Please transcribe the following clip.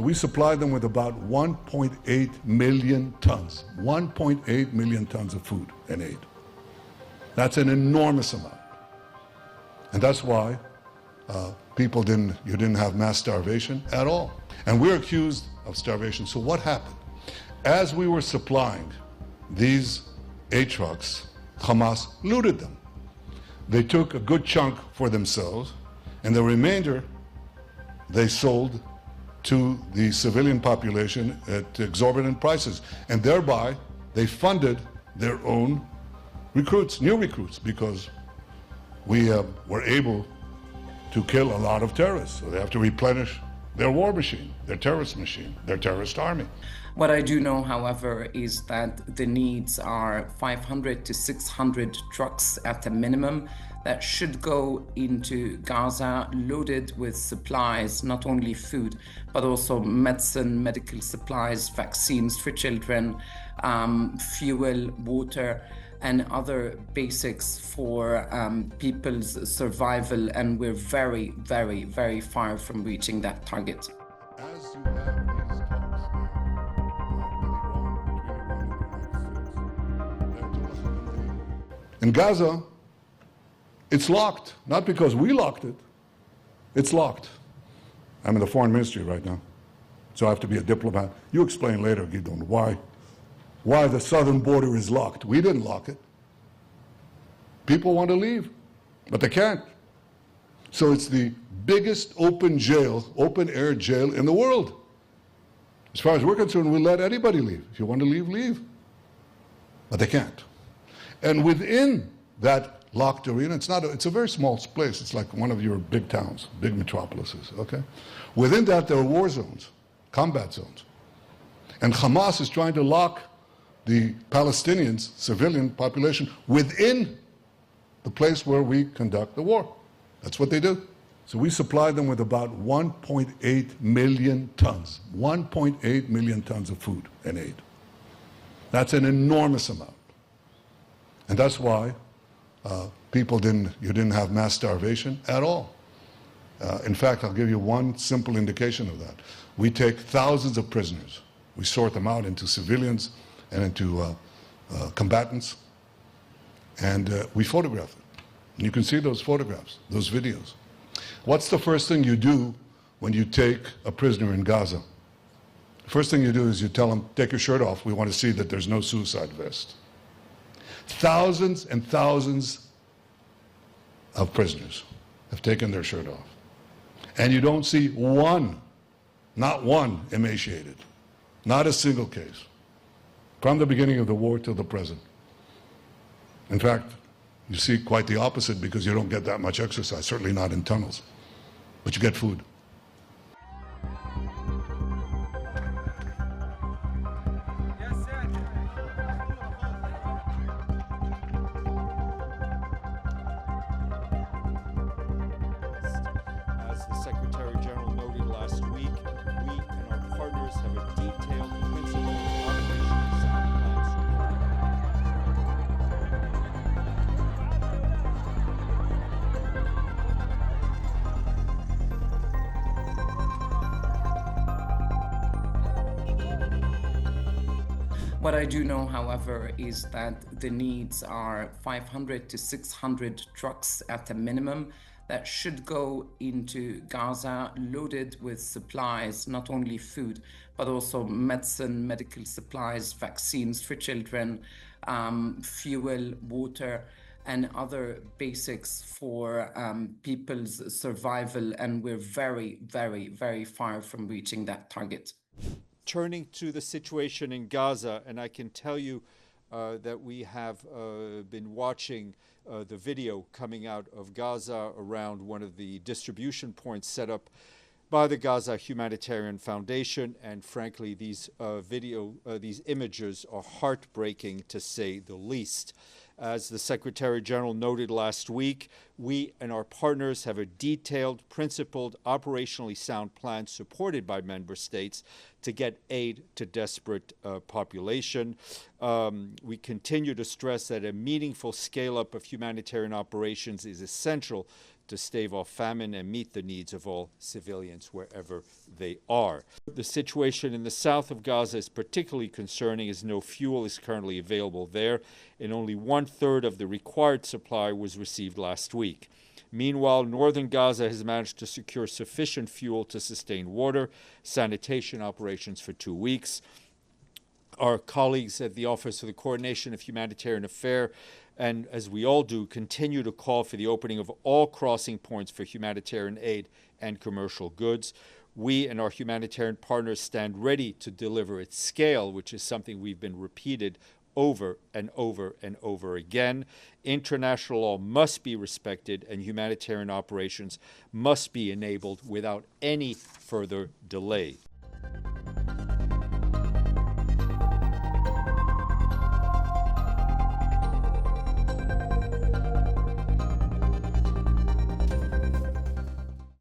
we supply them with about 1.8 million tons, 1.8 million tons of food and aid. That's an enormous amount. And that's why you didn't have mass starvation at all. And we're accused of starvation. So what happened? As we were supplying these aid trucks, Hamas looted them. They took a good chunk for themselves, and the remainder they sold to the civilian population at exorbitant prices. And thereby, they funded their own recruits, new recruits, because we were able to kill a lot of terrorists. So they have to replenish their war machine, their terrorist machine, their terrorist army. What I do know, however, is that the needs are 500 to 600 trucks at a minimum that should go into Gaza loaded with supplies, not only food, but also medicine, medical supplies, vaccines for children, fuel, water, and other basics for people's survival. And we're very, very, very far from reaching that target. As you have these talks in Gaza, it's locked, not because we locked it, it's locked. I'm in the foreign ministry right now, so I have to be a diplomat. You explain later, Gidon, why the southern border is locked. We didn't lock it. People want to leave, but they can't. So it's the biggest open air jail in the world. As far as we're concerned, we'll let anybody leave. If you want to leave, leave. But they can't. And within that locked arena, it's a very small place. It's like one of your big towns, big metropolises, okay? Within that, there are war zones, combat zones. And Hamas is trying to lock the Palestinians, civilian population, within the place where we conduct the war. That's what they do. So we supply them with about 1.8 million tons, 1.8 million tons of food and aid. That's an enormous amount. And that's why you didn't have mass starvation at all. In fact, I'll give you one simple indication of that. We take thousands of prisoners. We sort them out into civilians and into combatants, and we photograph it. And you can see those photographs, those videos. What's the first thing you do when you take a prisoner in Gaza? The first thing you do is you tell them, take your shirt off. We want to see that there's no suicide vest. Thousands and thousands of prisoners have taken their shirt off. And you don't see one, not one, emaciated. Not a single case. From the beginning of the war till the present. In fact, you see quite the opposite because you don't get that much exercise, certainly not in tunnels. But you get food. As the Secretary General noted last week, we and our partners have a detailed principle of operational sound plans. What I do know, however, is that the needs are 500 to 600 trucks at a minimum that should go into Gaza loaded with supplies, not only food, but also medicine, medical supplies, vaccines for children, fuel, water, and other basics for people's survival. And we're very, very, very far from reaching that target. Turning to the situation in Gaza, and I can tell you that we have been watching the video coming out of Gaza around one of the distribution points set up by the Gaza Humanitarian Foundation, and frankly, these images are heartbreaking to say the least. As the Secretary General noted last week, we and our partners have a detailed, principled, operationally sound plan supported by member states to get aid to desperate population. We continue to stress that a meaningful scale-up of humanitarian operations is essential to stave off famine and meet the needs of all civilians wherever they are. The situation in the south of Gaza is particularly concerning, as no fuel is currently available there, and only 1/3 of the required supply was received last week. Meanwhile, northern Gaza has managed to secure sufficient fuel to sustain water, sanitation operations for 2 weeks. Our colleagues at the Office of the Coordination of Humanitarian Affairs, and as we all do, continue to call for the opening of all crossing points for humanitarian aid and commercial goods. We and our humanitarian partners stand ready to deliver at scale, which is something we've been repeated over and over and over again. International law must be respected, and humanitarian operations must be enabled without any further delay.